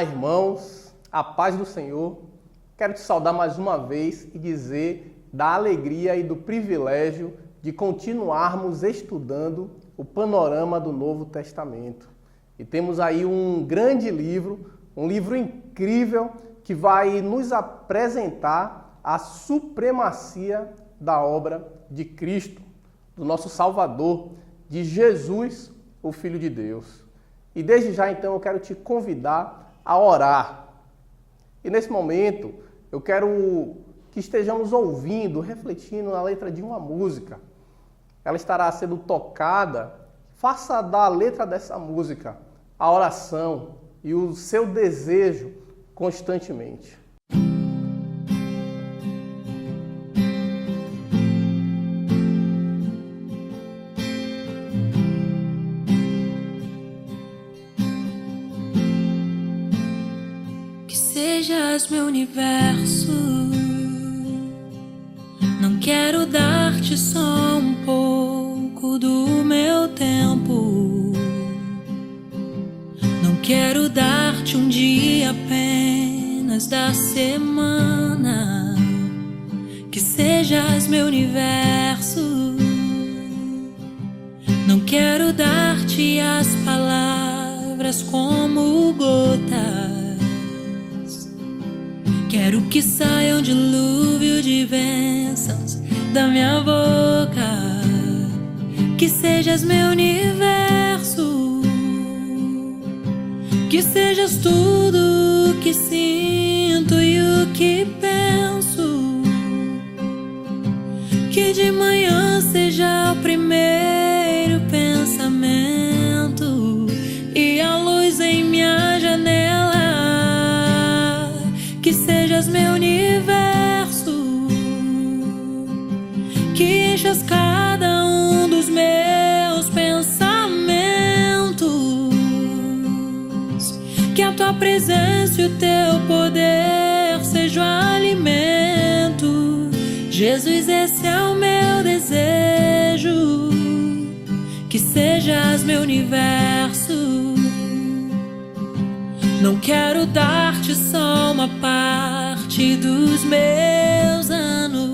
Olá, irmãos, a paz do Senhor. Quero te saudar mais uma vez e dizer da alegria e do privilégio de continuarmos estudando o panorama do Novo Testamento. E temos aí um grande livro, um livro incrível que vai nos apresentar a supremacia da obra de Cristo, do nosso Salvador, de Jesus, o Filho de Deus. E desde já, então, eu quero te convidar a orar. E nesse momento, eu quero que estejamos ouvindo, refletindo na letra de uma música. Ela estará sendo tocada. Faça da letra dessa música a oração e o seu desejo constantemente. Sejas meu universo, não quero dar-te só um pouco do meu tempo, não quero dar-te um dia apenas da semana. Que sejas meu universo, não quero dar-te as palavras como gotas. Quero que saia um dilúvio de bênçãos da minha boca. Que sejas meu universo, que sejas tudo o que sinto e o que penso. Que de manhã seja o primeiro pensamento e a luz em minha janela. Que sejas meu universo, que enchas cada um dos meus pensamentos. Que a tua presença e o teu poder sejam alimento. Jesus, esse é o meu desejo. Que sejas meu universo. Não quero dar-te só uma parte dos meus anos.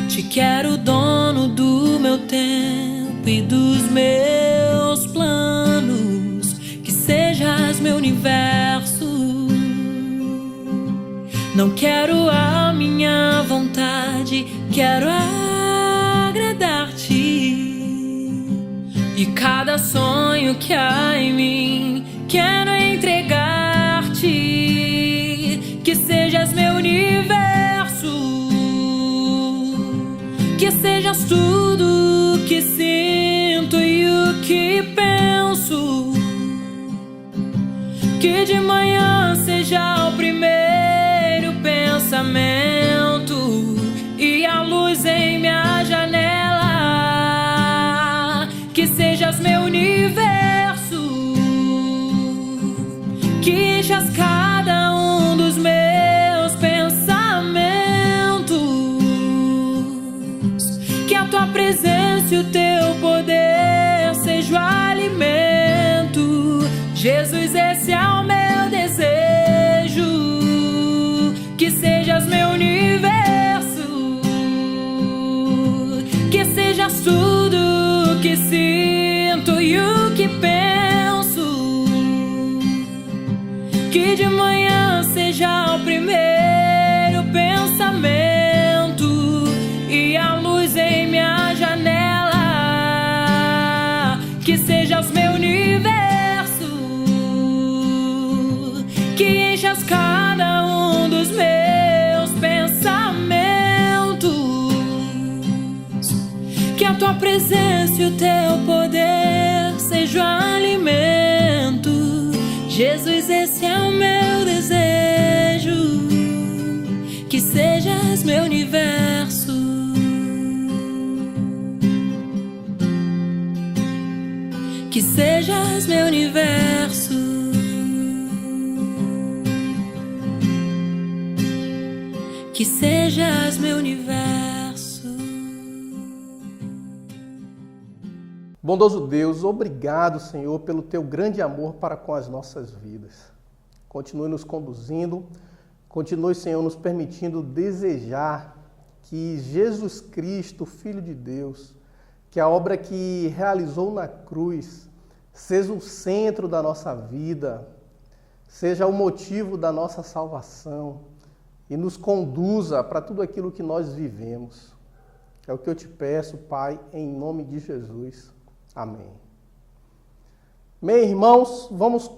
Te quero dono do meu tempo e dos meus planos. Que sejas meu universo. Não quero a minha vontade, quero agradar-te. E cada sonho que há em mim quero entregar-te. Que sejas meu universo, que sejas tudo o que sinto e o que penso. Que de manhã seja o primeiro pensamento e a luz em minha janela. Que sejas meu universo, que enchas cada um dos meus pensamentos. Que a tua presença e o teu poder sejam alimento. Jesus, esse é o meu desejo. Que sejas meu universo, que sejas tudo que sinto e o que penso. Que de manhã seja o primeiro pensamento e a luz em minha janela. Que sejas meu universo, que enchas cada um dos meus pensamentos. Que a tua presença e o teu poder sejam alimento. Jesus, esse é o meu desejo. Que sejas meu universo, que sejas meu universo, que sejas meu universo. Bondoso Deus, obrigado, Senhor, pelo teu grande amor para com as nossas vidas. Continue nos conduzindo, continue, Senhor, nos permitindo desejar que Jesus Cristo, Filho de Deus, que a obra que realizou na cruz seja o centro da nossa vida, seja o motivo da nossa salvação e nos conduza para tudo aquilo que nós vivemos. É o que eu te peço, Pai, em nome de Jesus. Amém. Bem, irmãos, vamos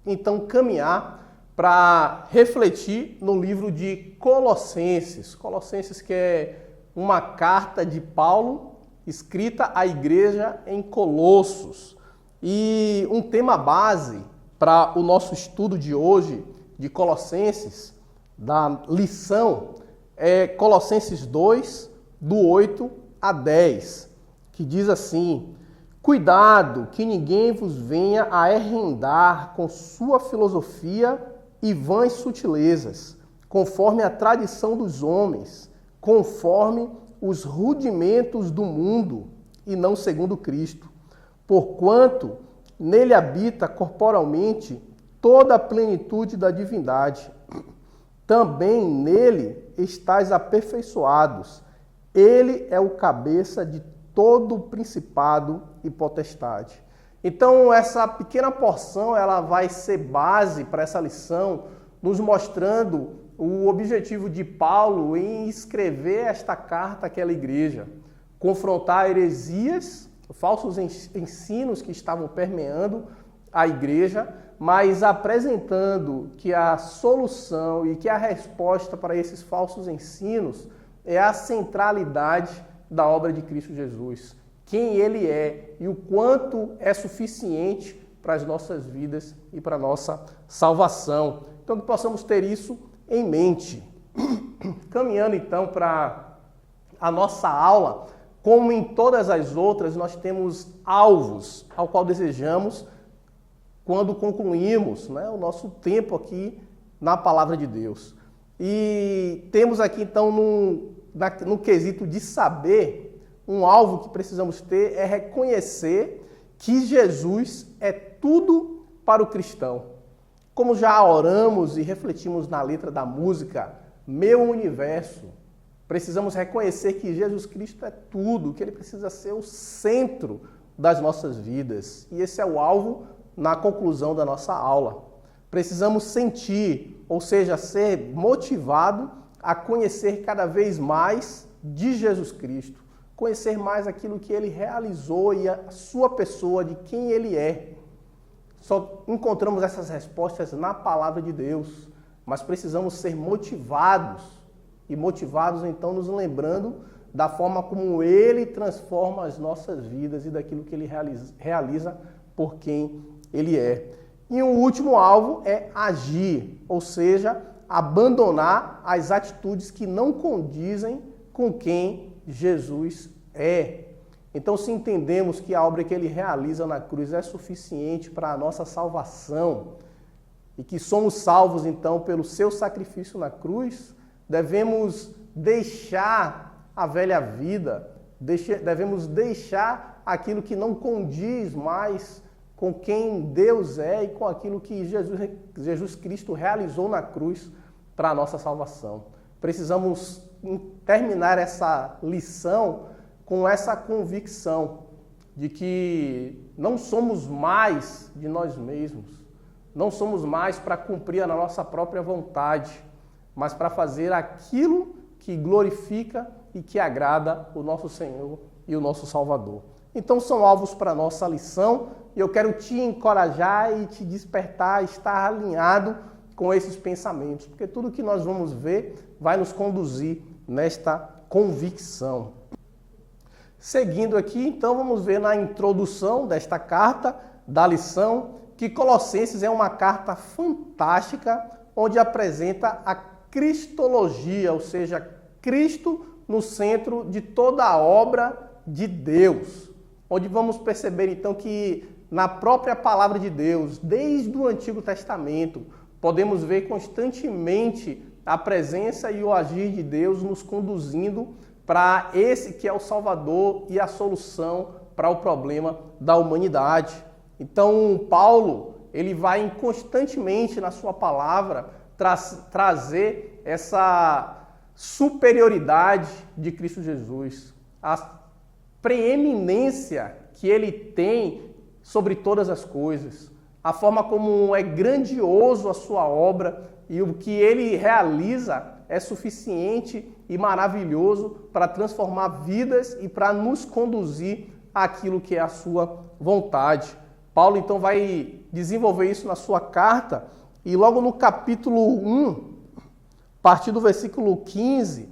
então caminhar para refletir no livro de Colossenses. Colossenses, que é uma carta de Paulo escrita à igreja em Colossos. E um tema base para o nosso estudo de hoje de Colossenses, da lição, é Colossenses 2, do 8 a 10, que diz assim: cuidado que ninguém vos venha a arrendar com sua filosofia e vãs sutilezas, conforme a tradição dos homens, conforme os rudimentos do mundo e não segundo Cristo. Porquanto nele habita corporalmente toda a plenitude da divindade. Também nele estáis aperfeiçoados. Ele é o cabeça de todo o principado e potestade. Então, essa pequena porção ela vai ser base para essa lição, nos mostrando o objetivo de Paulo em escrever esta carta àquela igreja, confrontar heresias, falsos ensinos que estavam permeando a igreja, mas apresentando que a solução e que a resposta para esses falsos ensinos é a centralidade da obra de Cristo Jesus, quem Ele é e o quanto é suficiente para as nossas vidas e para a nossa salvação. Então, que possamos ter isso em mente. Caminhando, então, para a nossa aula, como em todas as outras, nós temos alvos ao qual desejamos quando concluímos, né, o nosso tempo aqui na Palavra de Deus. E temos aqui, então, no quesito de saber, um alvo que precisamos ter é reconhecer que Jesus é tudo para o cristão. Como já oramos e refletimos na letra da música Meu Universo, precisamos reconhecer que Jesus Cristo é tudo, que Ele precisa ser o centro das nossas vidas. E esse é o alvo na conclusão da nossa aula. Precisamos sentir, ou seja, ser motivado a conhecer cada vez mais de Jesus Cristo, conhecer mais aquilo que Ele realizou e a sua pessoa, de quem Ele é. Só encontramos essas respostas na Palavra de Deus, mas precisamos ser motivados, e motivados então nos lembrando da forma como Ele transforma as nossas vidas e daquilo que Ele realiza por quem Ele é. E um último alvo é agir, ou seja, abandonar as atitudes que não condizem com quem Jesus é. Então, se entendemos que a obra que Ele realiza na cruz é suficiente para a nossa salvação e que somos salvos, então, pelo seu sacrifício na cruz, devemos deixar a velha vida, devemos deixar aquilo que não condiz mais com quem Deus é e com aquilo que Jesus Cristo realizou na cruz para a nossa salvação. Precisamos terminar essa lição com essa convicção de que não somos mais de nós mesmos, não somos mais para cumprir a nossa própria vontade, mas para fazer aquilo que glorifica e que agrada o nosso Senhor e o nosso Salvador. Então são alvos para a nossa lição e eu quero te encorajar e te despertar a estar alinhado com esses pensamentos, porque tudo que nós vamos ver vai nos conduzir nesta convicção. Seguindo aqui, então, vamos ver na introdução desta carta, da lição, que Colossenses é uma carta fantástica, onde apresenta a cristologia, ou seja, Cristo no centro de toda a obra de Deus. Onde vamos perceber, então, que na própria palavra de Deus, desde o Antigo Testamento, podemos ver constantemente a presença e o agir de Deus nos conduzindo para esse que é o Salvador e a solução para o problema da humanidade. Então, Paulo, ele vai constantemente na sua palavra trazer essa superioridade de Cristo Jesus, a preeminência que ele tem sobre todas as coisas, a forma como é grandioso a sua obra e o que ele realiza é suficiente e maravilhoso para transformar vidas e para nos conduzir àquilo que é a sua vontade. Paulo então vai desenvolver isso na sua carta e logo no capítulo 1, a partir do versículo 15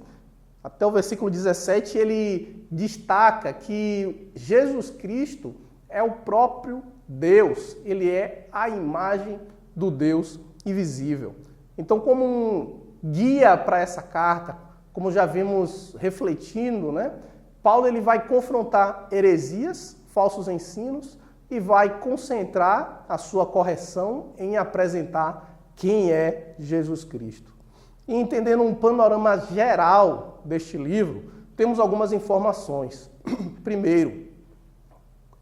até o versículo 17, ele destaca que Jesus Cristo é o próprio Deus, ele é a imagem do Deus invisível. Então, como um guia para essa carta, como já vimos refletindo, né? Paulo ele vai confrontar heresias, falsos ensinos e vai concentrar a sua correção em apresentar quem é Jesus Cristo. E entendendo um panorama geral deste livro, temos algumas informações. Primeiro,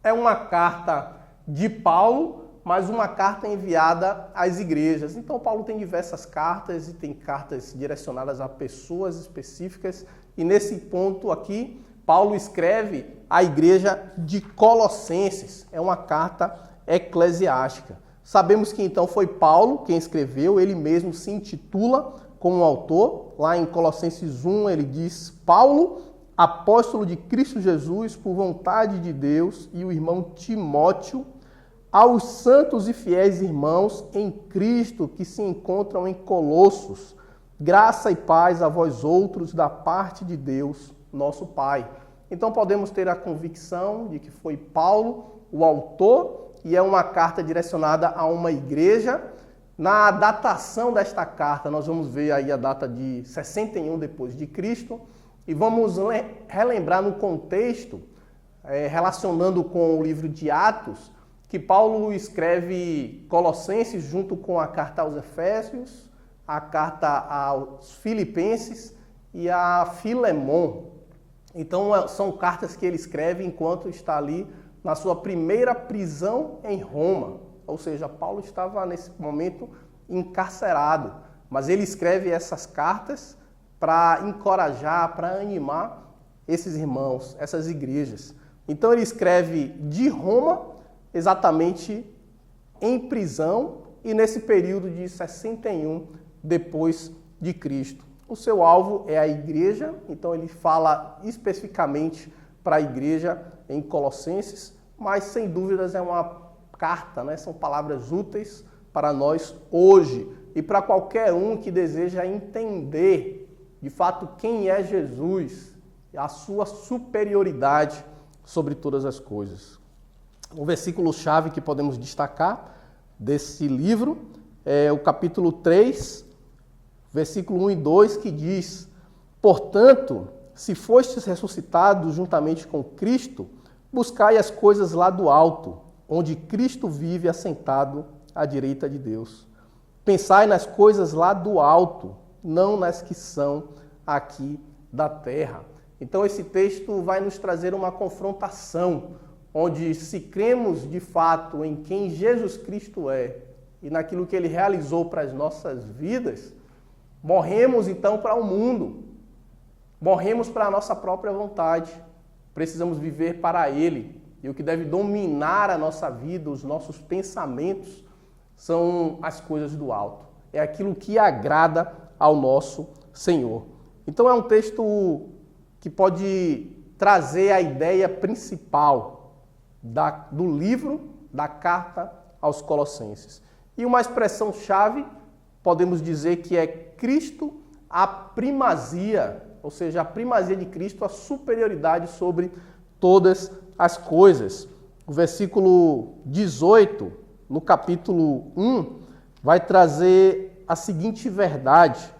é uma carta de Paulo, mas uma carta enviada às igrejas. Então, Paulo tem diversas cartas e tem cartas direcionadas a pessoas específicas. E nesse ponto aqui, Paulo escreve à igreja de Colossenses. É uma carta eclesiástica. Sabemos que então foi Paulo quem escreveu, ele mesmo se intitula como autor. Lá em Colossenses 1 ele diz: Paulo, apóstolo de Cristo Jesus, por vontade de Deus, e o irmão Timóteo, aos santos e fiéis irmãos em Cristo que se encontram em Colossos, graça e paz a vós outros da parte de Deus, nosso Pai. Então podemos ter a convicção de que foi Paulo o autor e é uma carta direcionada a uma igreja. Na datação desta carta, nós vamos ver aí a data de 61 depois de Cristo e vamos relembrar no contexto, relacionando com o livro de Atos, que Paulo escreve Colossenses junto com a carta aos Efésios, a carta aos Filipenses e a Filemon. Então, são cartas que ele escreve enquanto está ali na sua primeira prisão em Roma. Ou seja, Paulo estava nesse momento encarcerado, mas ele escreve essas cartas para encorajar, para animar esses irmãos, essas igrejas. Então, ele escreve de Roma, exatamente em prisão e nesse período de 61 depois de Cristo. O seu alvo é a igreja, então ele fala especificamente para a igreja em Colossenses, mas sem dúvidas é uma carta, né? São palavras úteis para nós hoje e para qualquer um que deseja entender de fato quem é Jesus, a sua superioridade sobre todas as coisas. Um versículo-chave que podemos destacar desse livro é o capítulo 3, versículo 1 e 2, que diz: portanto, se fostes ressuscitados juntamente com Cristo, buscai as coisas lá do alto, onde Cristo vive assentado à direita de Deus. Pensai nas coisas lá do alto, não nas que são aqui da terra. Então esse texto vai nos trazer uma confrontação, onde se cremos de fato em quem Jesus Cristo é e naquilo que ele realizou para as nossas vidas, morremos então para o mundo, morremos para a nossa própria vontade, precisamos viver para ele. E o que deve dominar a nossa vida, os nossos pensamentos, são as coisas do alto. É aquilo que agrada ao nosso Senhor. Então é um texto que pode trazer a ideia principal do livro, da carta aos Colossenses. E uma expressão-chave, podemos dizer que é Cristo, a primazia, ou seja, a primazia de Cristo, a superioridade sobre todas as coisas. O versículo 18, no capítulo 1, vai trazer a seguinte verdade: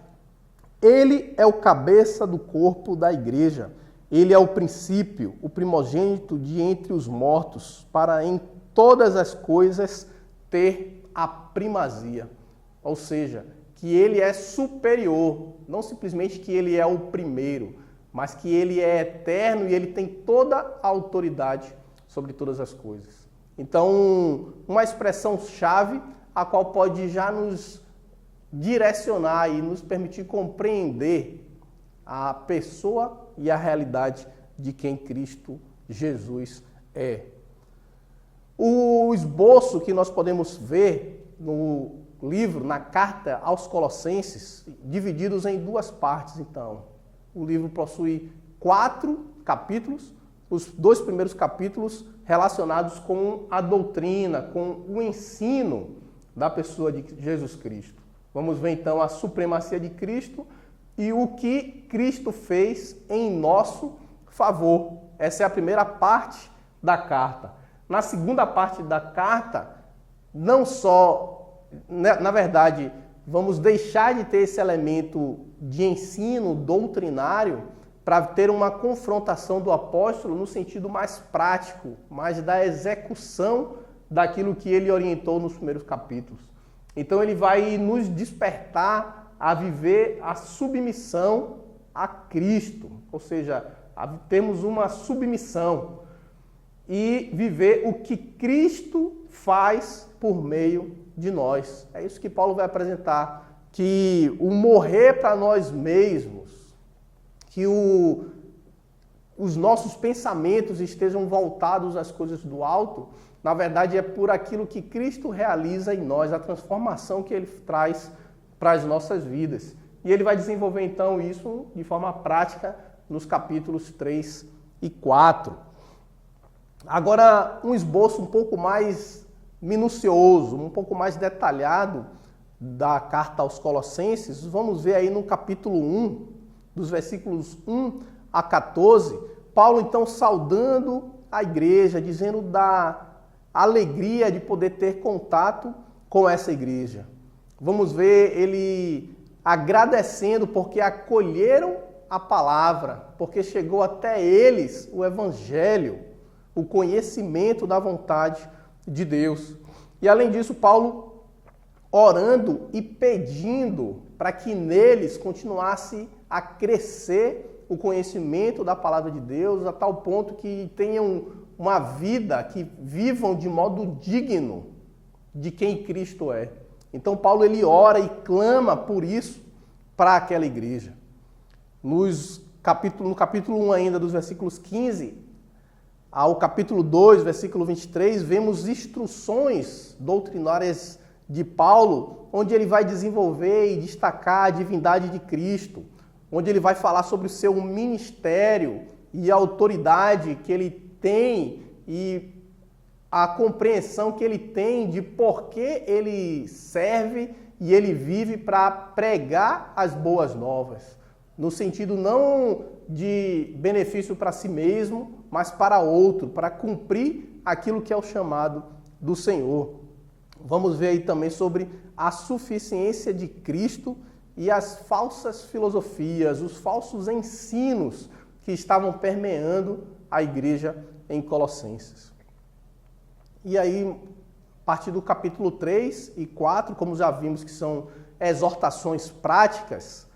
ele é o cabeça do corpo da igreja, ele é o princípio, o primogênito de entre os mortos, para em todas as coisas ter a primazia. Ou seja, que ele é superior, não simplesmente que ele é o primeiro, mas que ele é eterno e ele tem toda a autoridade sobre todas as coisas. Então, uma expressão-chave a qual pode já nos direcionar e nos permitir compreender a pessoa e a realidade de quem Cristo Jesus é. O esboço que nós podemos ver no livro, na carta aos Colossenses, divididos em duas partes, então. O livro possui 4 capítulos, os 2 primeiros capítulos relacionados com a doutrina, com o ensino da pessoa de Jesus Cristo. Vamos ver então a supremacia de Cristo e o que Cristo fez em nosso favor. Essa é a primeira parte da carta. Na segunda parte da carta, não só, na verdade, vamos deixar de ter esse elemento de ensino doutrinário para ter uma confrontação do apóstolo no sentido mais prático, mais da execução daquilo que ele orientou nos primeiros capítulos. Então ele vai nos despertar a viver a submissão a Cristo, ou seja, temos uma submissão e viver o que Cristo faz por meio de nós. É isso que Paulo vai apresentar, que o morrer para nós mesmos, que os nossos pensamentos estejam voltados às coisas do alto, na verdade é por aquilo que Cristo realiza em nós, a transformação que Ele traz para as nossas vidas. E Ele vai desenvolver então isso de forma prática nos capítulos 3 e 4. Agora, um esboço um pouco mais minucioso, um pouco mais detalhado da carta aos Colossenses, vamos ver aí no capítulo 1, dos versículos 1 a 14, Paulo então saudando a igreja, dizendo da alegria de poder ter contato com essa igreja. Vamos ver ele agradecendo porque acolheram a palavra, porque chegou até eles o evangelho, o conhecimento da vontade de Deus. E além disso, Paulo orando e pedindo para que neles continuasse a crescer o conhecimento da palavra de Deus, a tal ponto que tenham uma vida, que vivam de modo digno de quem Cristo é. Então Paulo ele ora e clama por isso para aquela igreja. No capítulo 1 ainda, dos versículos 15 ao capítulo 2, versículo 23, vemos instruções doutrinárias de Paulo, onde ele vai desenvolver e destacar a divindade de Cristo, onde ele vai falar sobre o seu ministério e a autoridade que ele tem e a compreensão que ele tem de por que ele serve e ele vive para pregar as boas novas, no sentido não de benefício para si mesmo, mas para outro, para cumprir aquilo que é o chamado do Senhor. Vamos ver aí também sobre a suficiência de Cristo e as falsas filosofias, os falsos ensinos que estavam permeando a igreja em Colossenses. E aí, a partir do capítulo 3 e 4, como já vimos que são exortações práticas,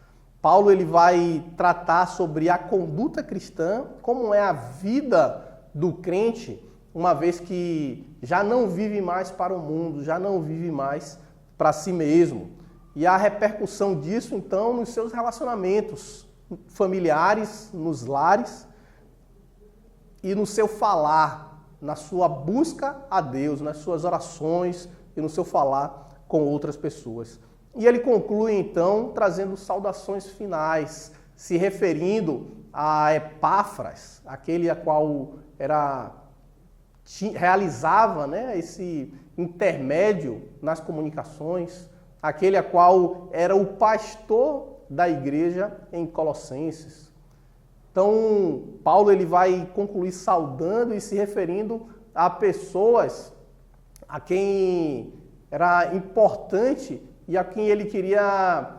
Paulo ele vai tratar sobre a conduta cristã, como é a vida do crente, uma vez que já não vive mais para o mundo, já não vive mais para si mesmo. E a repercussão disso, então, nos seus relacionamentos familiares, nos lares e no seu falar, na sua busca a Deus, nas suas orações e no seu falar com outras pessoas. E ele conclui, então, trazendo saudações finais, se referindo a Epáfras, aquele a qual realizava, né, esse intermédio nas comunicações, aquele a qual era o pastor da igreja em Colossenses. Então, Paulo ele vai concluir saudando e se referindo a pessoas a quem era importante e a quem ele queria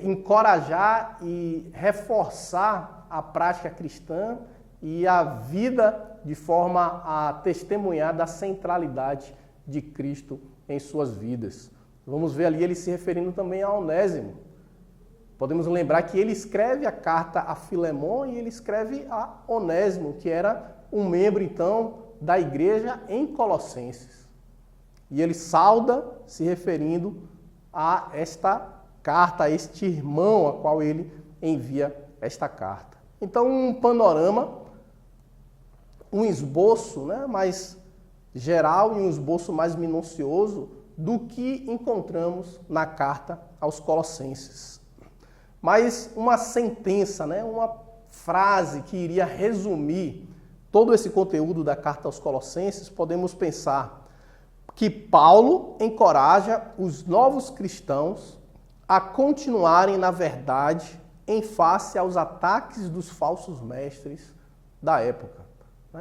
encorajar e reforçar a prática cristã e a vida de forma a testemunhar da centralidade de Cristo em suas vidas. Vamos ver ali ele se referindo também a Onésimo. Podemos lembrar que ele escreve a carta a Filemon e ele escreve a Onésimo, que era um membro, então, da igreja em Colossenses. E ele sauda se referindo a esta carta, a este irmão a qual ele envia esta carta. Então, um panorama, um esboço, né, mais geral e um esboço mais minucioso do que encontramos na carta aos Colossenses. Mas uma sentença, né, uma frase que iria resumir todo esse conteúdo da carta aos Colossenses, podemos pensar que Paulo encoraja os novos cristãos a continuarem na verdade em face aos ataques dos falsos mestres da época.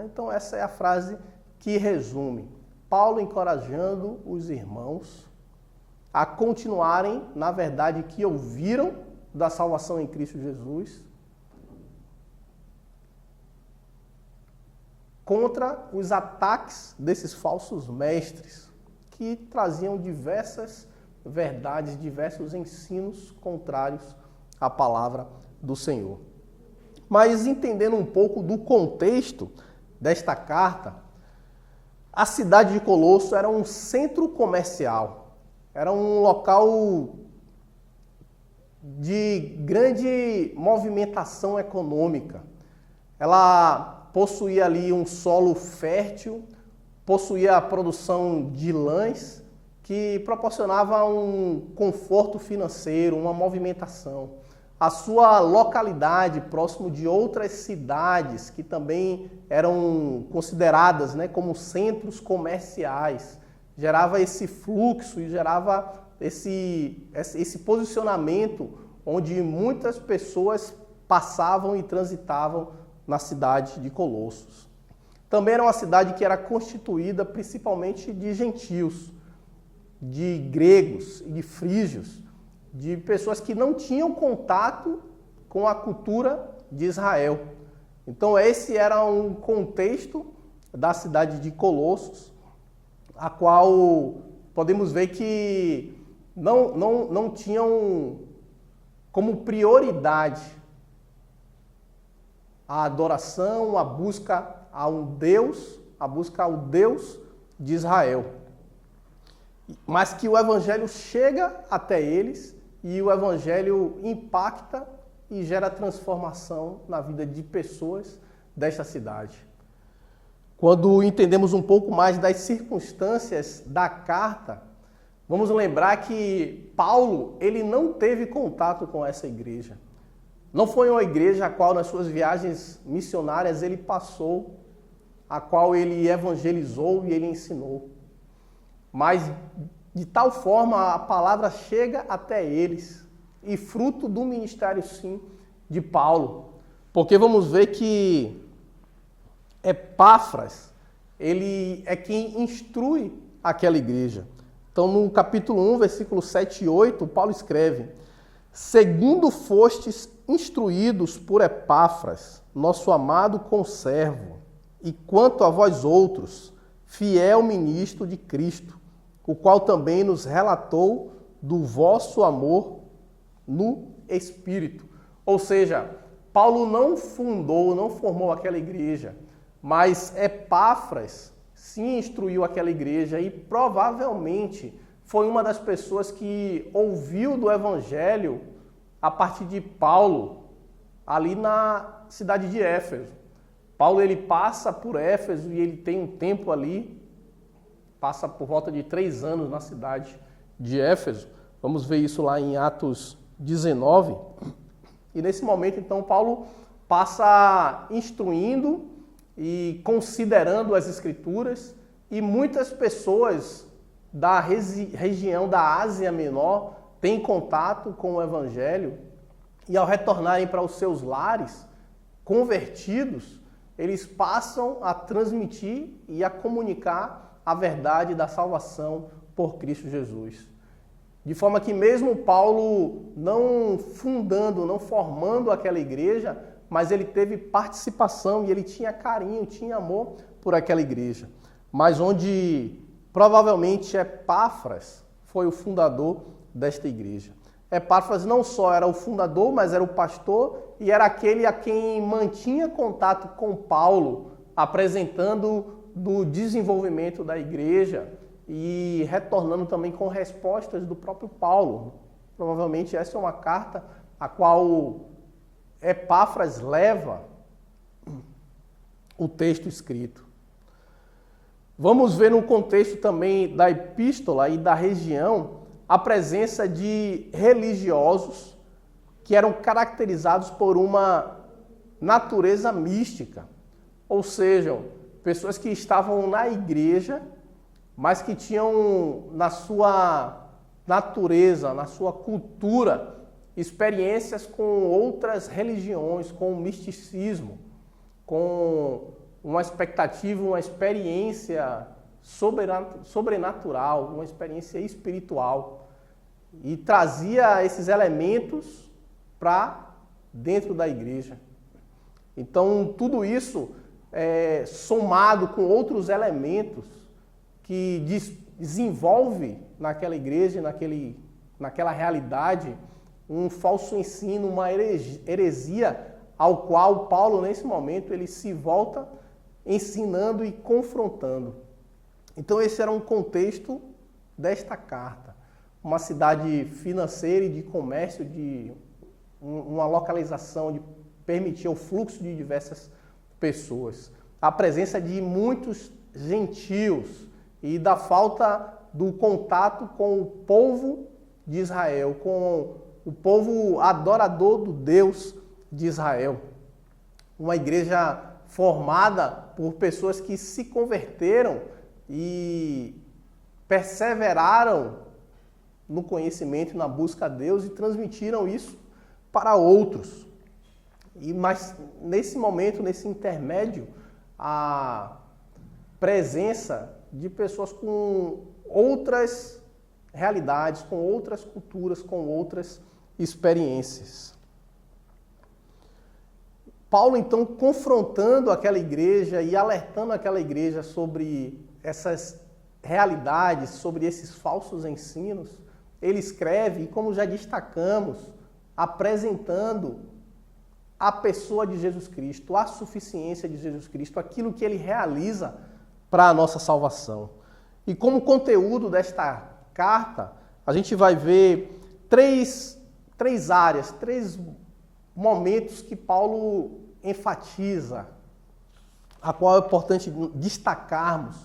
Então essa é a frase que resume Paulo encorajando os irmãos a continuarem na verdade que ouviram da salvação em Cristo Jesus contra os ataques desses falsos mestres que traziam diversas verdades, diversos ensinos contrários à palavra do Senhor. Mas entendendo um pouco do contexto desta carta, a cidade de Colosso era um centro comercial, era um local de grande movimentação econômica. Ela possuía ali um solo fértil, possuía a produção de lãs, que proporcionava um conforto financeiro, uma movimentação. A sua localidade, próximo de outras cidades que também eram consideradas, né, como centros comerciais, gerava esse fluxo e gerava esse posicionamento onde muitas pessoas passavam e transitavam na cidade de Colossos. Também era uma cidade que era constituída principalmente de gentios, de gregos e de frígios, de pessoas que não tinham contato com a cultura de Israel. Então esse era um contexto da cidade de Colossos, a qual podemos ver que não tinham como prioridade a adoração, a busca a um Deus, a busca ao Deus de Israel. Mas que o Evangelho chega até eles e o Evangelho impacta e gera transformação na vida de pessoas desta cidade. Quando entendemos um pouco mais das circunstâncias da carta, vamos lembrar que Paulo, ele não teve contato com essa igreja. Não foi uma igreja a qual nas suas viagens missionárias ele passou, a qual ele evangelizou e ele ensinou. Mas de tal forma a palavra chega até eles e fruto do ministério sim de Paulo. Porque vamos ver que Epáfras, ele é quem instrui aquela igreja. Então no capítulo 1, versículo 7 e 8, Paulo escreve: segundo fostes instruídos por Epáfras, nosso amado conservo, e quanto a vós outros, fiel ministro de Cristo, o qual também nos relatou do vosso amor no Espírito. Ou seja, Paulo não fundou, não formou aquela igreja, mas Epáfras sim instruiu aquela igreja e provavelmente foi uma das pessoas que ouviu do Evangelho a partir de Paulo, ali na cidade de Éfeso. Paulo ele passa por Éfeso e ele tem um tempo ali, passa por volta de 3 anos na cidade de Éfeso. Vamos ver isso lá em Atos 19. E nesse momento, então, Paulo passa instruindo e considerando as Escrituras, e muitas pessoas da região da Ásia Menor têm contato com o Evangelho e ao retornarem para os seus lares, convertidos, eles passam a transmitir e a comunicar a verdade da salvação por Cristo Jesus. De forma que mesmo Paulo não fundando, não formando aquela igreja, mas ele teve participação e ele tinha carinho, tinha amor por aquela igreja. Mas onde provavelmente Epáfras foi o fundador desta igreja. Epáfras não só era o fundador, mas era o pastor e era aquele a quem mantinha contato com Paulo, apresentando do desenvolvimento da igreja e retornando também com respostas do próprio Paulo. Provavelmente essa é uma carta a qual Epáfras leva o texto escrito. Vamos ver no contexto também da epístola e da região a presença de religiosos que eram caracterizados por uma natureza mística, ou seja, pessoas que estavam na igreja, mas que tinham na sua natureza, na sua cultura, experiências com outras religiões, com o misticismo, com uma expectativa, uma experiência sobrenatural, uma experiência espiritual. E trazia esses elementos para dentro da igreja. Então, tudo isso somado com outros elementos que desenvolve naquela igreja, naquela realidade, um falso ensino, uma heresia, ao qual Paulo, nesse momento, ele se volta ensinando e confrontando. Então, esse era um contexto desta carta. Uma cidade financeira e de comércio, de uma localização de permitir o fluxo de diversas pessoas. A presença de muitos gentios e da falta do contato com o povo de Israel, com o povo adorador do Deus de Israel. Uma igreja formada por pessoas que se converteram e perseveraram no conhecimento e na busca a Deus e transmitiram isso para outros. Mas nesse momento, nesse intermédio, a presença de pessoas com outras realidades, com outras culturas, com outras experiências. Paulo, então, confrontando aquela igreja e alertando aquela igreja sobre essas realidades, sobre esses falsos ensinos, ele escreve, e como já destacamos, apresentando a pessoa de Jesus Cristo, a suficiência de Jesus Cristo, aquilo que ele realiza para a nossa salvação. E como conteúdo desta carta, a gente vai ver três áreas, três momentos que Paulo enfatiza, a qual é importante destacarmos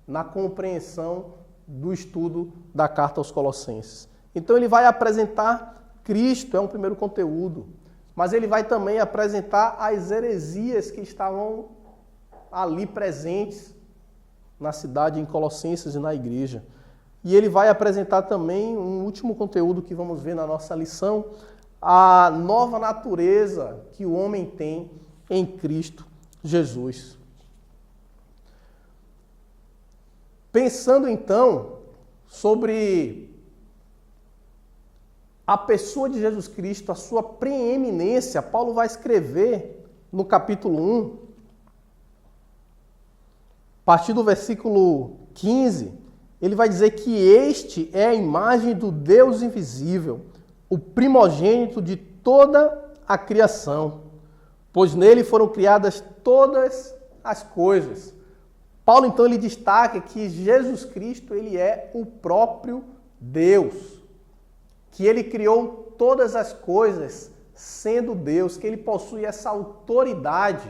na compreensão do estudo da carta aos Colossenses. Então ele vai apresentar Cristo, é um primeiro conteúdo, mas ele vai também apresentar as heresias que estavam ali presentes na cidade, em Colossenses e na igreja. E ele vai apresentar também um último conteúdo que vamos ver na nossa lição, a nova natureza que o homem tem em Cristo Jesus. Pensando então sobre a pessoa de Jesus Cristo, a sua preeminência, Paulo vai escrever no capítulo 1, a partir do versículo 15, ele vai dizer que este é a imagem do Deus invisível, o primogênito de toda a criação, pois nele foram criadas todas as coisas. Paulo, então, ele destaca que Jesus Cristo, ele é o próprio Deus, que ele criou todas as coisas sendo Deus, que ele possui essa autoridade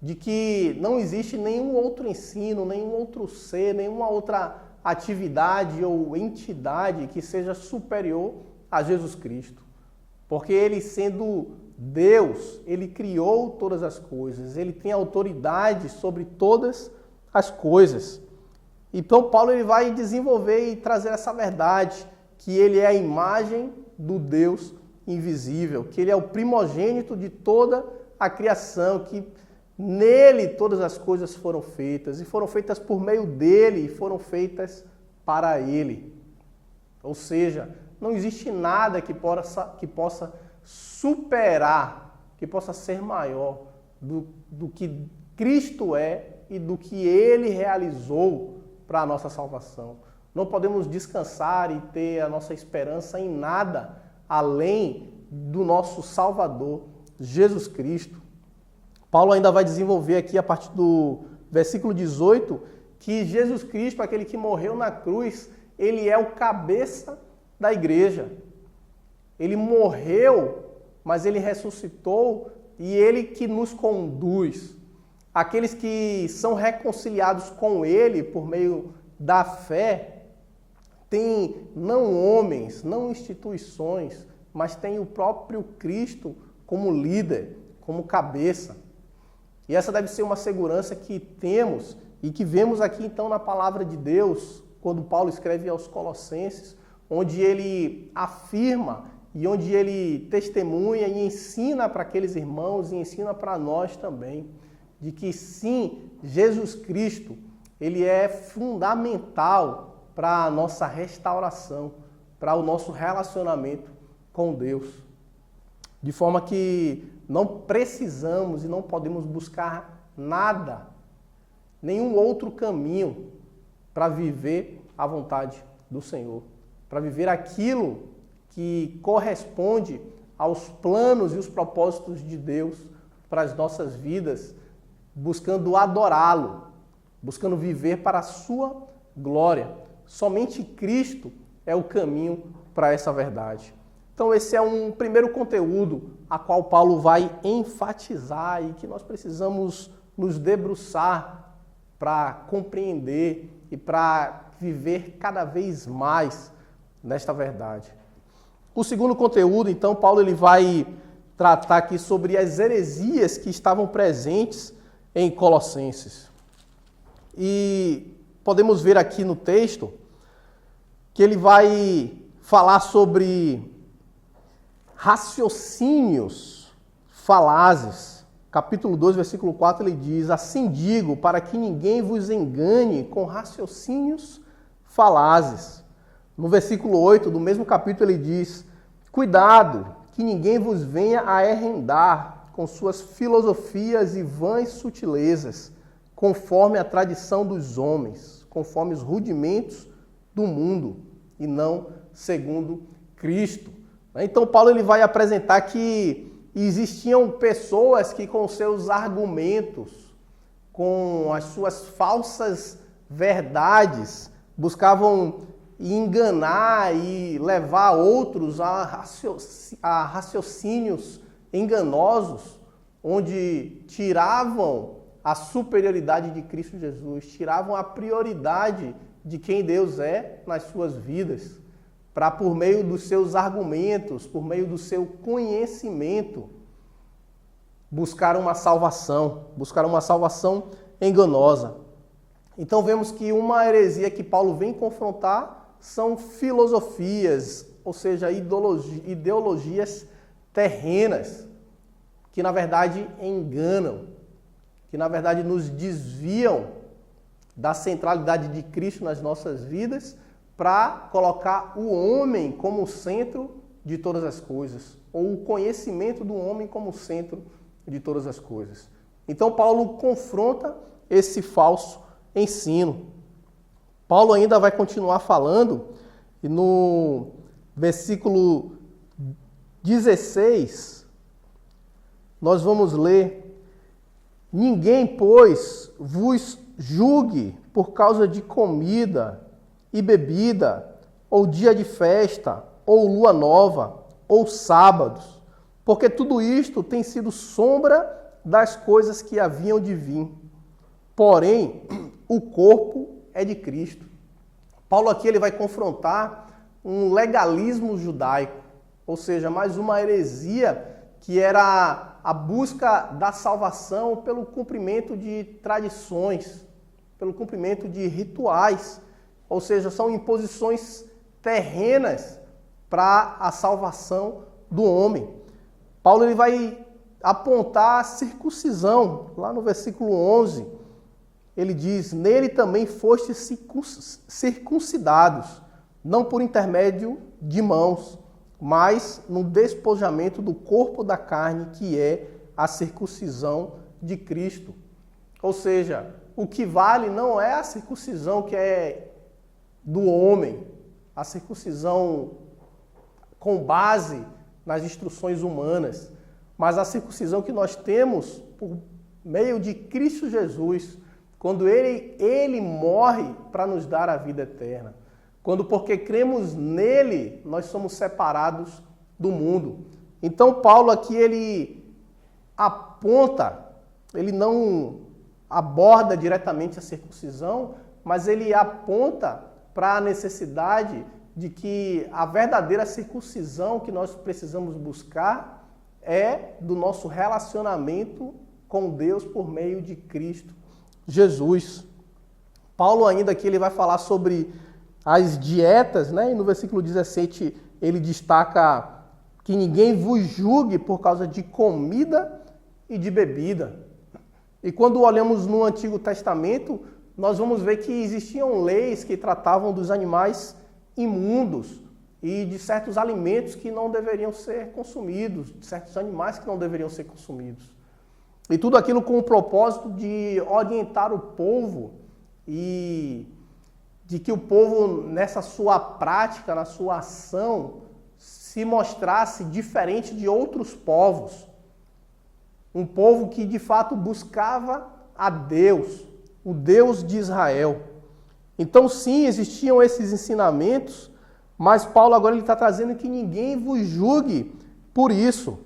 de que não existe nenhum outro ensino, nenhum outro ser, nenhuma outra atividade ou entidade que seja superior a Jesus Cristo. Porque ele, sendo Deus, ele criou todas as coisas, ele tem autoridade sobre todas as coisas. Então Paulo ele vai desenvolver e trazer essa verdade, que ele é a imagem do Deus invisível, que ele é o primogênito de toda a criação, que nele todas as coisas foram feitas, e foram feitas por meio dele, e foram feitas para ele. Ou seja, não existe nada que possa superar, que possa ser maior do que Cristo é e do que ele realizou para a nossa salvação. Não podemos descansar e ter a nossa esperança em nada além do nosso Salvador, Jesus Cristo. Paulo ainda vai desenvolver aqui, a partir do versículo 18, que Jesus Cristo, aquele que morreu na cruz, ele é o cabeça da igreja. Ele morreu, mas ele ressuscitou e ele que nos conduz. Aqueles que são reconciliados com ele por meio da fé, têm não homens, não instituições, mas tem o próprio Cristo como líder, como cabeça. E essa deve ser uma segurança que temos e que vemos aqui então na palavra de Deus, quando Paulo escreve aos Colossenses, onde ele afirma e onde ele testemunha e ensina para aqueles irmãos e ensina para nós também, de que sim, Jesus Cristo, ele é fundamental para a nossa restauração, para o nosso relacionamento com Deus. De forma que não precisamos e não podemos buscar nada, nenhum outro caminho para viver a vontade do Senhor, para viver aquilo que corresponde aos planos e os propósitos de Deus para as nossas vidas, buscando adorá-lo, buscando viver para a sua glória. Somente Cristo é o caminho para essa verdade. Então esse é um primeiro conteúdo a qual Paulo vai enfatizar e que nós precisamos nos debruçar para compreender e para viver cada vez mais nesta verdade. O segundo conteúdo, então, Paulo ele vai tratar aqui sobre as heresias que estavam presentes em Colossenses. E podemos ver aqui no texto que ele vai falar sobre raciocínios falazes. Capítulo 2, versículo 4, ele diz: assim digo, para que ninguém vos engane com raciocínios falazes. No versículo 8 do mesmo capítulo ele diz: cuidado, que ninguém vos venha a arrendar com suas filosofias e vãs sutilezas, conforme a tradição dos homens, conforme os rudimentos do mundo, e não segundo Cristo. Então Paulo ele vai apresentar que existiam pessoas que com seus argumentos, com as suas falsas verdades, buscavam enganar e levar outros a raciocínios enganosos, onde tiravam a superioridade de Cristo Jesus, tiravam a prioridade de quem Deus é nas suas vidas, para por meio dos seus argumentos, por meio do seu conhecimento, buscar uma salvação enganosa. Então vemos que uma heresia que Paulo vem confrontar são filosofias, ou seja, ideologias terrenas, que na verdade enganam, que na verdade nos desviam da centralidade de Cristo nas nossas vidas para colocar o homem como o centro de todas as coisas, ou o conhecimento do homem como o centro de todas as coisas. Então Paulo confronta esse falso ensino. Paulo ainda vai continuar falando, e no versículo 16, nós vamos ler: ninguém, pois, vos julgue por causa de comida e bebida, ou dia de festa, ou lua nova, ou sábados, porque tudo isto tem sido sombra das coisas que haviam de vir. Porém, o corpo é de Cristo. Paulo aqui ele vai confrontar um legalismo judaico, ou seja, mais uma heresia que era a busca da salvação pelo cumprimento de tradições, pelo cumprimento de rituais, ou seja, são imposições terrenas para a salvação do homem. Paulo ele vai apontar a circuncisão, lá no versículo 11, ele diz: nele também fostes circuncidados, não por intermédio de mãos, mas no despojamento do corpo da carne, que é a circuncisão de Cristo. Ou seja, o que vale não é a circuncisão que é do homem, a circuncisão com base nas instruções humanas, mas a circuncisão que nós temos por meio de Cristo Jesus, quando ele morre para nos dar a vida eterna. Quando, porque cremos nele, nós somos separados do mundo. Então, Paulo aqui, ele aponta, ele não aborda diretamente a circuncisão, mas ele aponta para a necessidade de que a verdadeira circuncisão que nós precisamos buscar é do nosso relacionamento com Deus por meio de Cristo Jesus. Paulo ainda aqui ele vai falar sobre as dietas, né? E no versículo 17 ele destaca que ninguém vos julgue por causa de comida e de bebida. E quando olhamos no Antigo Testamento, nós vamos ver que existiam leis que tratavam dos animais imundos e de certos alimentos que não deveriam ser consumidos, de certos animais que não deveriam ser consumidos. E tudo aquilo com o propósito de orientar o povo e de que o povo, nessa sua prática, na sua ação, se mostrasse diferente de outros povos. Um povo que, de fato, buscava a Deus, o Deus de Israel. Então, sim, existiam esses ensinamentos, mas Paulo agora ele está trazendo que ninguém vos julgue por isso.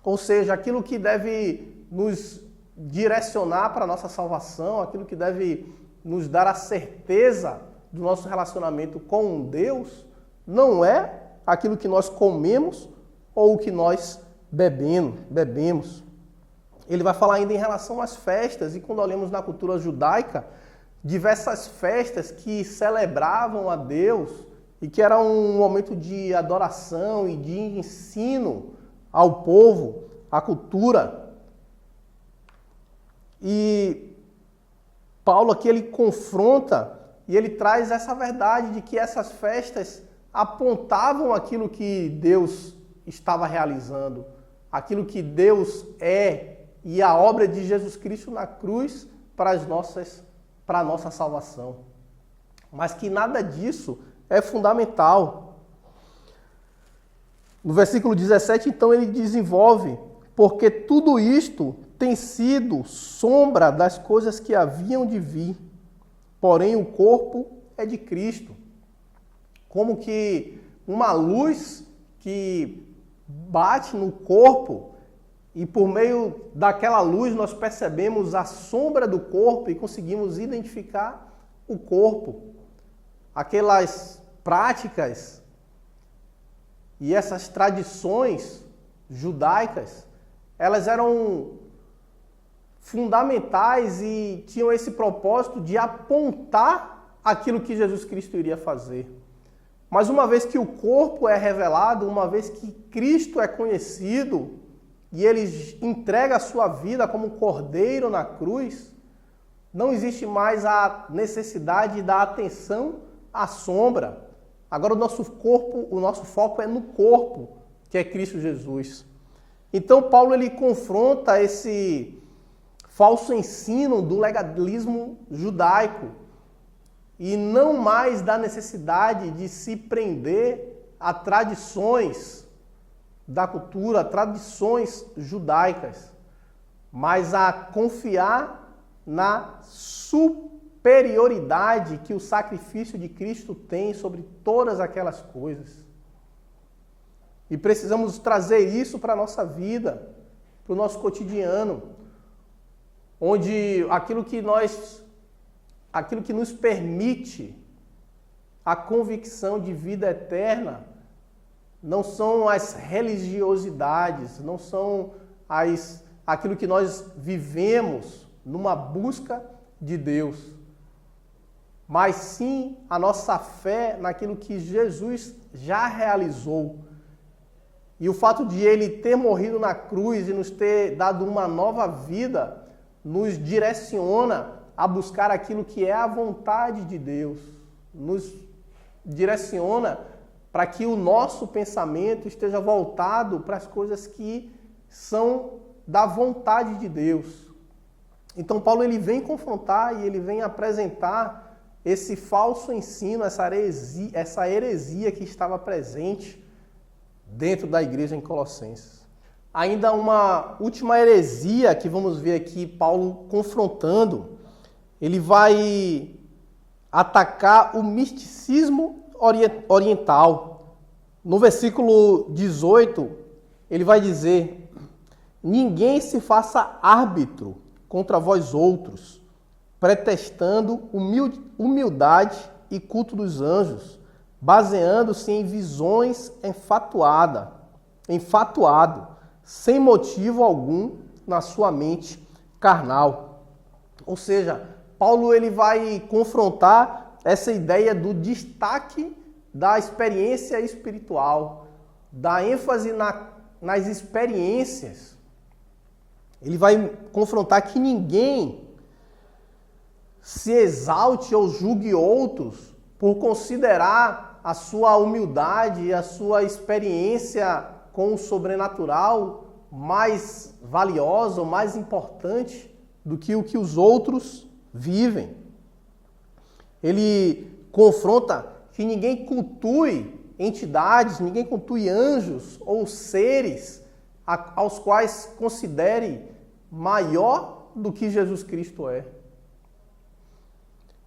Ou seja, aquilo que deve nos direcionar para a nossa salvação, aquilo que deve nos dar a certeza do nosso relacionamento com Deus, não é aquilo que nós comemos ou o que nós bebemos. Ele vai falar ainda em relação às festas, e quando olhamos na cultura judaica, diversas festas que celebravam a Deus e que era um momento de adoração e de ensino ao povo, à cultura. E Paulo aqui ele confronta e ele traz essa verdade de que essas festas apontavam aquilo que Deus estava realizando, aquilo que Deus é e a obra de Jesus Cristo na cruz para a nossa salvação. Mas que nada disso é fundamental. No versículo 17, então, ele desenvolve, porque tudo isto tem sido sombra das coisas que haviam de vir, porém o corpo é de Cristo. Como que uma luz que bate no corpo e por meio daquela luz nós percebemos a sombra do corpo e conseguimos identificar o corpo. Aquelas práticas e essas tradições judaicas, elas eram fundamentais e tinham esse propósito de apontar aquilo que Jesus Cristo iria fazer. Mas uma vez que o corpo é revelado, uma vez que Cristo é conhecido e ele entrega a sua vida como um cordeiro na cruz, não existe mais a necessidade da atenção à sombra. Agora o nosso foco é no corpo, que é Cristo Jesus. Então Paulo ele confronta esse falso ensino do legalismo judaico e não mais da necessidade de se prender a tradições da cultura, a tradições judaicas, mas a confiar na superioridade que o sacrifício de Cristo tem sobre todas aquelas coisas. E precisamos trazer isso para a nossa vida, para o nosso cotidiano, onde aquilo que nos permite a convicção de vida eterna não são as religiosidades, não são aquilo que nós vivemos numa busca de Deus, mas sim a nossa fé naquilo que Jesus já realizou. E o fato de ele ter morrido na cruz e nos ter dado uma nova vida nos direciona a buscar aquilo que é a vontade de Deus, nos direciona para que o nosso pensamento esteja voltado para as coisas que são da vontade de Deus. Então Paulo ele vem confrontar e ele vem apresentar esse falso ensino, essa heresia que estava presente dentro da igreja em Colossenses. Ainda uma última heresia que vamos ver aqui Paulo confrontando ele vai atacar o misticismo oriental. No versículo 18, ele vai dizer: ninguém se faça árbitro contra vós outros, pretextando humildade e culto dos anjos, baseando-se em visões enfatuado, sem motivo algum na sua mente carnal. Ou seja, Paulo ele vai confrontar essa ideia do destaque da experiência espiritual, da ênfase nas experiências. Ele vai confrontar que ninguém se exalte ou julgue outros por considerar a sua humildade e a sua experiência com o sobrenatural mais valiosa ou mais importante do que o que os outros vivem. Ele confronta que ninguém cultue entidades, ninguém cultue anjos ou seres aos quais considere maior do que Jesus Cristo é.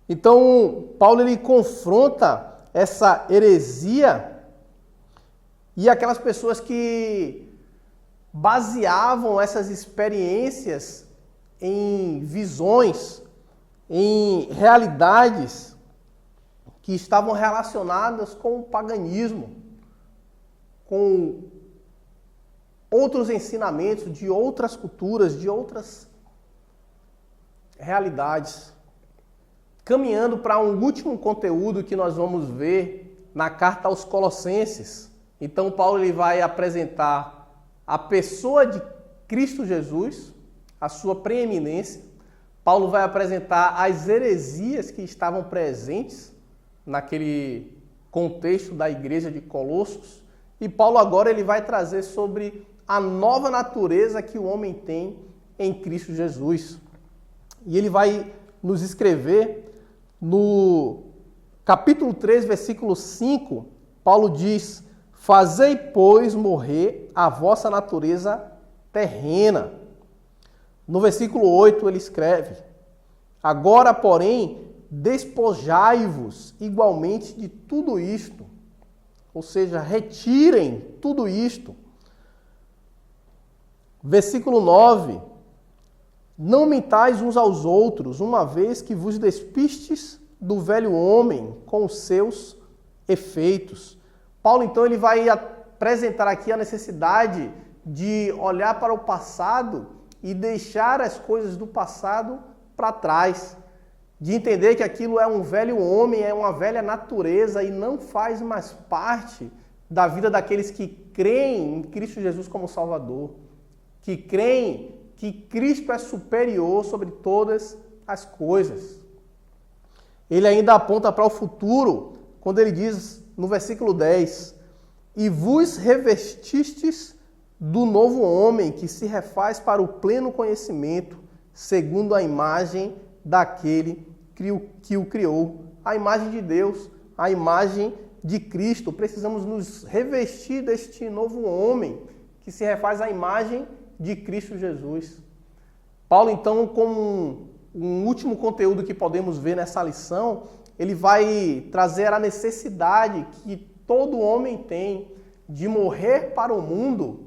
Então, Paulo ele confronta essa heresia e aquelas pessoas que baseavam essas experiências em visões, em realidades que estavam relacionadas com o paganismo, com outros ensinamentos de outras culturas, de outras realidades. Caminhando para um último conteúdo que nós vamos ver na carta aos Colossenses. Então, Paulo ele vai apresentar a pessoa de Cristo Jesus, a sua preeminência. Paulo vai apresentar as heresias que estavam presentes naquele contexto da igreja de Colossos. E Paulo agora ele vai trazer sobre a nova natureza que o homem tem em Cristo Jesus. E ele vai nos escrever no capítulo 3, versículo 5, Paulo diz: fazei, pois, morrer a vossa natureza terrena. No versículo 8 ele escreve: agora, porém, despojai-vos igualmente de tudo isto. Ou seja, retirem tudo isto. Versículo 9: não mentais uns aos outros, uma vez que vos despistes do velho homem com os seus efeitos. Paulo, então, ele vai apresentar aqui a necessidade de olhar para o passado e deixar as coisas do passado para trás. De entender que aquilo é um velho homem, é uma velha natureza e não faz mais parte da vida daqueles que creem em Cristo Jesus como Salvador, que creem que Cristo é superior sobre todas as coisas. Ele ainda aponta para o futuro, quando ele diz no versículo 10, e vos revestistes do novo homem, que se refaz para o pleno conhecimento, segundo a imagem daquele que o criou. A imagem de Deus, a imagem de Cristo. Precisamos nos revestir deste novo homem, que se refaz à imagem de Cristo Jesus. Paulo, então, como um último conteúdo que podemos ver nessa lição, ele vai trazer a necessidade que todo homem tem de morrer para o mundo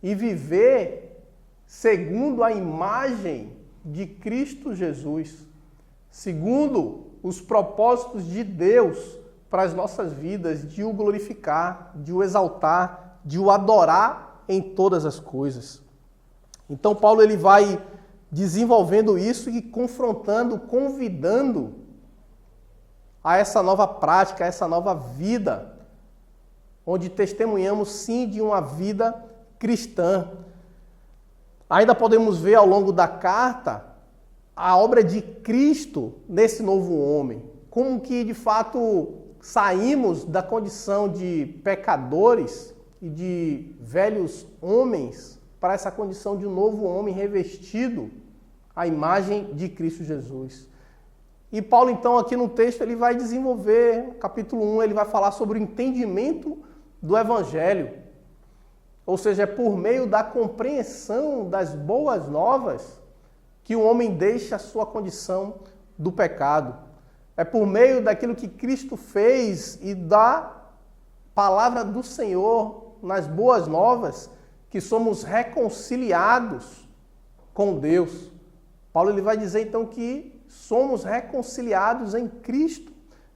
e viver segundo a imagem de Cristo Jesus, segundo os propósitos de Deus para as nossas vidas, de o glorificar, de o exaltar, de o adorar em todas as coisas. Então, Paulo ele vai desenvolvendo isso e confrontando, convidando a essa nova prática, a essa nova vida, onde testemunhamos sim de uma vida cristã. Ainda podemos ver ao longo da carta a obra de Cristo nesse novo homem, como que de fato saímos da condição de pecadores e de velhos homens para essa condição de um novo homem revestido à imagem de Cristo Jesus. E Paulo, então, aqui no texto, ele vai desenvolver, no capítulo 1, ele vai falar sobre o entendimento do Evangelho. Ou seja, é por meio da compreensão das boas novas que o homem deixa a sua condição do pecado. É por meio daquilo que Cristo fez e da palavra do Senhor nas boas novas que somos reconciliados com Deus. Paulo ele vai dizer então que somos reconciliados em Cristo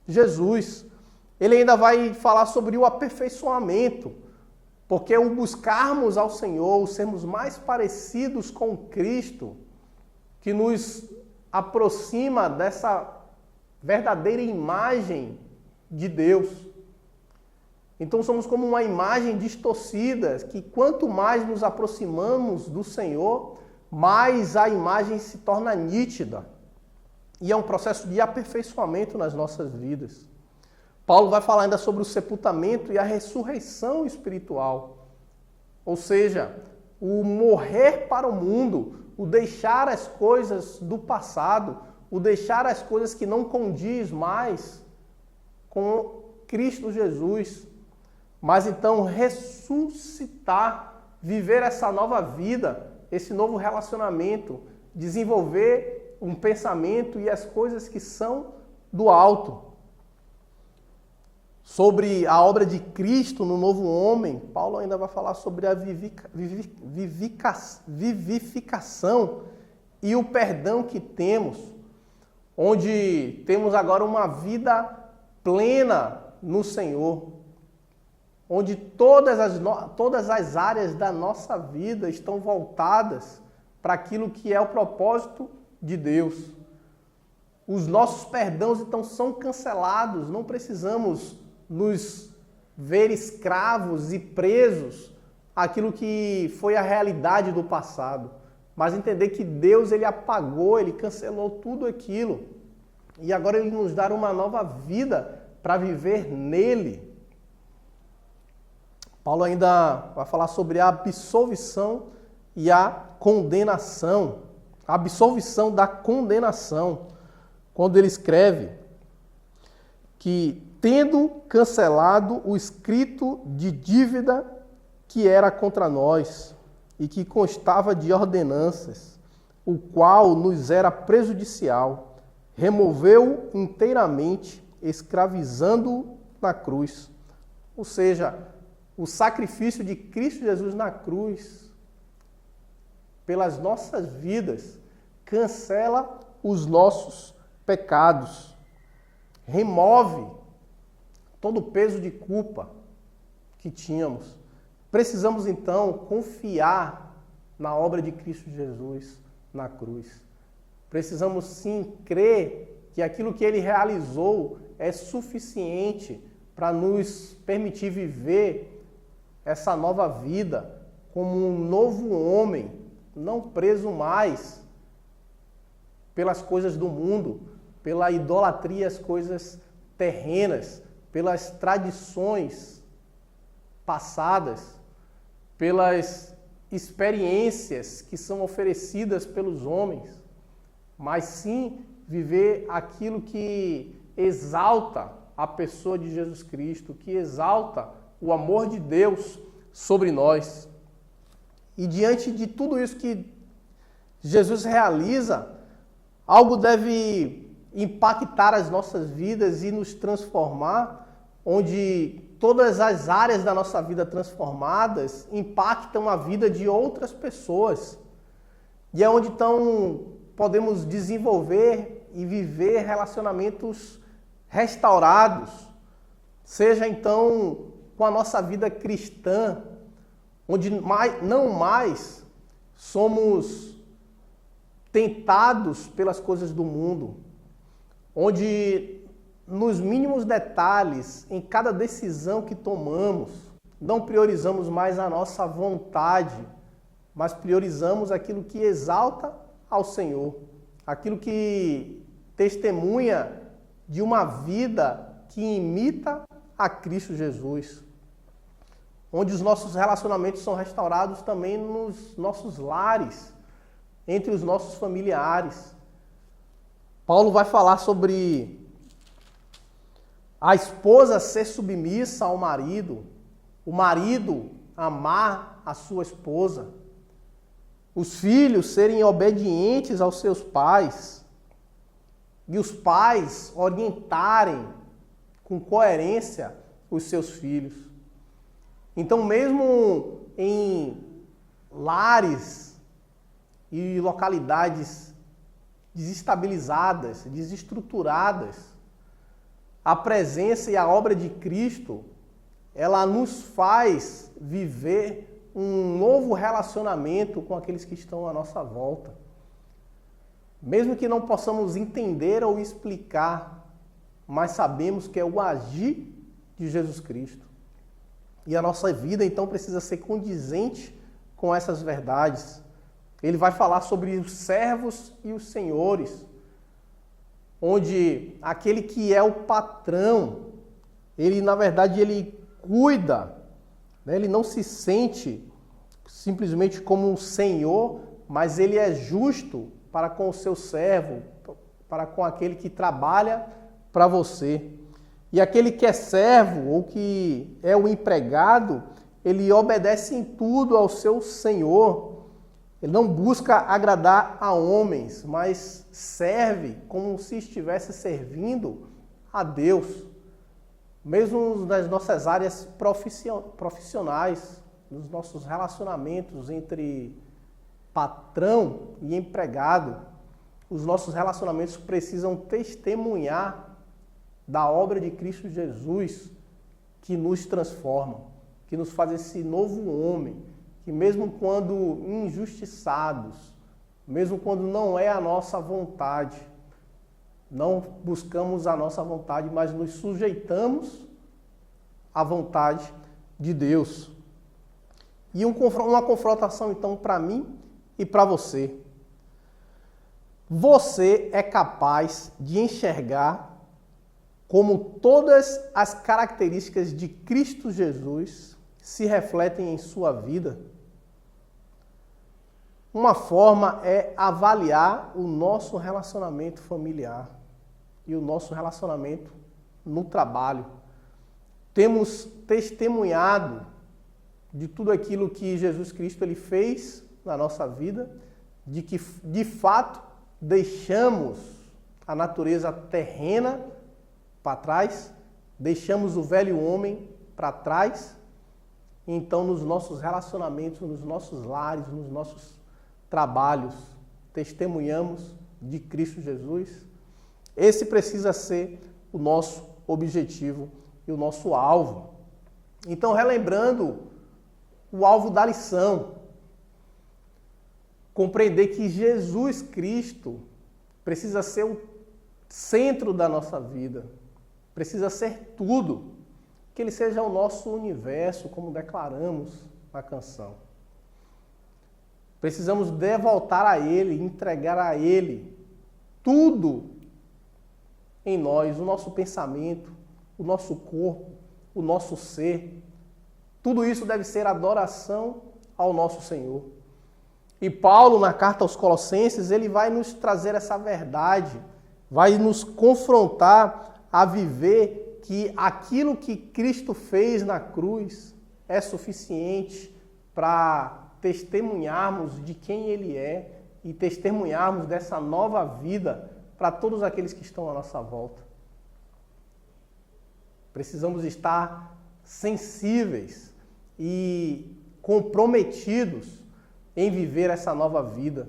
Jesus. Ele ainda vai falar sobre o aperfeiçoamento, porque o buscarmos ao Senhor, o sermos mais parecidos com Cristo, que nos aproxima dessa verdadeira imagem de Deus. Então somos como uma imagem distorcida, que quanto mais nos aproximamos do Senhor, mais a imagem se torna nítida. E é um processo de aperfeiçoamento nas nossas vidas. Paulo vai falar ainda sobre o sepultamento e a ressurreição espiritual. Ou seja, o morrer para o mundo, o deixar as coisas do passado, o deixar as coisas que não condiz mais com Cristo Jesus. Mas então ressuscitar, viver essa nova vida, esse novo relacionamento, desenvolver um pensamento e as coisas que são do alto. Sobre a obra de Cristo no novo homem, Paulo ainda vai falar sobre a vivificação e o perdão que temos, onde temos agora uma vida plena no Senhor, onde todas as áreas da nossa vida estão voltadas para aquilo que é o propósito de Deus. Os nossos perdões então são cancelados, não precisamos nos ver escravos e presos àquilo que foi a realidade do passado, mas entender que Deus ele apagou, ele cancelou tudo aquilo e agora ele nos dá uma nova vida para viver nele. Paulo ainda vai falar sobre a absolvição e a condenação. A absolvição da condenação, quando ele escreve que tendo cancelado o escrito de dívida que era contra nós e que constava de ordenanças, o qual nos era prejudicial, removeu inteiramente, escravizando-o na cruz. Ou seja, o sacrifício de Cristo Jesus na cruz, pelas nossas vidas, cancela os nossos pecados, remove todo o peso de culpa que tínhamos. Precisamos então confiar na obra de Cristo Jesus na cruz. Precisamos sim crer que aquilo que ele realizou é suficiente para nos permitir viver essa nova vida como um novo homem, não preso mais pelas coisas do mundo, pela idolatria às coisas terrenas, pelas tradições passadas, pelas experiências que são oferecidas pelos homens, mas sim viver aquilo que exalta a pessoa de Jesus Cristo, que exalta o amor de Deus sobre nós. E diante de tudo isso que Jesus realiza, algo deve impactar as nossas vidas e nos transformar, onde todas as áreas da nossa vida transformadas impactam a vida de outras pessoas. E é onde então podemos desenvolver e viver relacionamentos restaurados, seja então com a nossa vida cristã, onde não mais somos tentados pelas coisas do mundo, onde nos mínimos detalhes, em cada decisão que tomamos, não priorizamos mais a nossa vontade, mas priorizamos aquilo que exalta ao Senhor, aquilo que testemunha de uma vida que imita a Cristo Jesus, onde os nossos relacionamentos são restaurados também nos nossos lares, entre os nossos familiares. Paulo vai falar sobre a esposa ser submissa ao marido, o marido amar a sua esposa, os filhos serem obedientes aos seus pais, e os pais orientarem com coerência os seus filhos. Então, mesmo em lares e localidades desestabilizadas, desestruturadas, a presença e a obra de Cristo, ela nos faz viver um novo relacionamento com aqueles que estão à nossa volta. Mesmo que não possamos entender ou explicar, mas sabemos que é o agir de Jesus Cristo. E a nossa vida, então, precisa ser condizente com essas verdades. Ele vai falar sobre os servos e os senhores, onde aquele que é o patrão, ele, na verdade, ele cuida, né? Ele não se sente simplesmente como um senhor, mas ele é justo para com o seu servo, para com aquele que trabalha para você. E aquele que é servo ou que é o empregado, ele obedece em tudo ao seu senhor. Ele não busca agradar a homens, mas serve como se estivesse servindo a Deus. Mesmo nas nossas áreas profissionais, nos nossos relacionamentos entre patrão e empregado, os nossos relacionamentos precisam testemunhar da obra de Cristo Jesus, que nos transforma, que nos faz esse novo homem, que mesmo quando injustiçados, mesmo quando não é a nossa vontade, não buscamos a nossa vontade, mas nos sujeitamos à vontade de Deus. E uma confrontação, então, para mim e para você. Você é capaz de enxergar como todas as características de Cristo Jesus se refletem em sua vida? Uma forma é avaliar o nosso relacionamento familiar e o nosso relacionamento no trabalho. Temos testemunhado de tudo aquilo que Jesus Cristo ele fez na nossa vida, de que de fato deixamos a natureza terrena para trás, deixamos o velho homem para trás. Então, nos nossos relacionamentos, nos nossos lares, nos nossos trabalhos, testemunhamos de Cristo Jesus. Esse precisa ser o nosso objetivo e o nosso alvo. Então, relembrando o alvo da lição, compreender que Jesus Cristo precisa ser o centro da nossa vida, precisa ser tudo, que Ele seja o nosso universo, como declaramos na canção. Precisamos devoltar a Ele, entregar a Ele tudo em nós, o nosso pensamento, o nosso corpo, o nosso ser. Tudo isso deve ser adoração ao nosso Senhor. E Paulo, na carta aos Colossenses, ele vai nos trazer essa verdade, vai nos confrontar a viver que aquilo que Cristo fez na cruz é suficiente para testemunharmos de quem Ele é e testemunharmos dessa nova vida para todos aqueles que estão à nossa volta. Precisamos estar sensíveis e comprometidos em viver essa nova vida,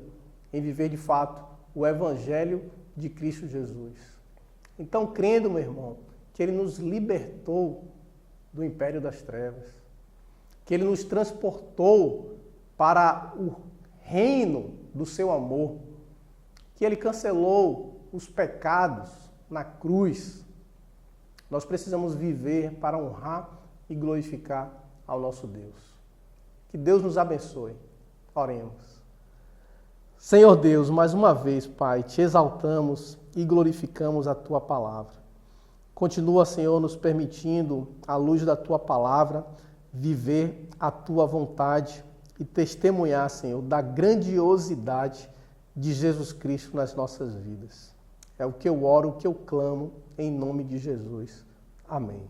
em viver de fato o Evangelho de Cristo Jesus. Então, crendo, meu irmão, que Ele nos libertou do império das trevas, que Ele nos transportou para o reino do seu amor, que Ele cancelou os pecados na cruz. Nós precisamos viver para honrar e glorificar ao nosso Deus. Que Deus nos abençoe. Oremos. Senhor Deus, mais uma vez, Pai, te exaltamos e glorificamos a Tua palavra. Continua, Senhor, nos permitindo, à luz da Tua palavra, viver a Tua vontade e testemunhar, Senhor, da grandiosidade de Jesus Cristo nas nossas vidas. É o que eu oro, o que eu clamo, em nome de Jesus. Amém.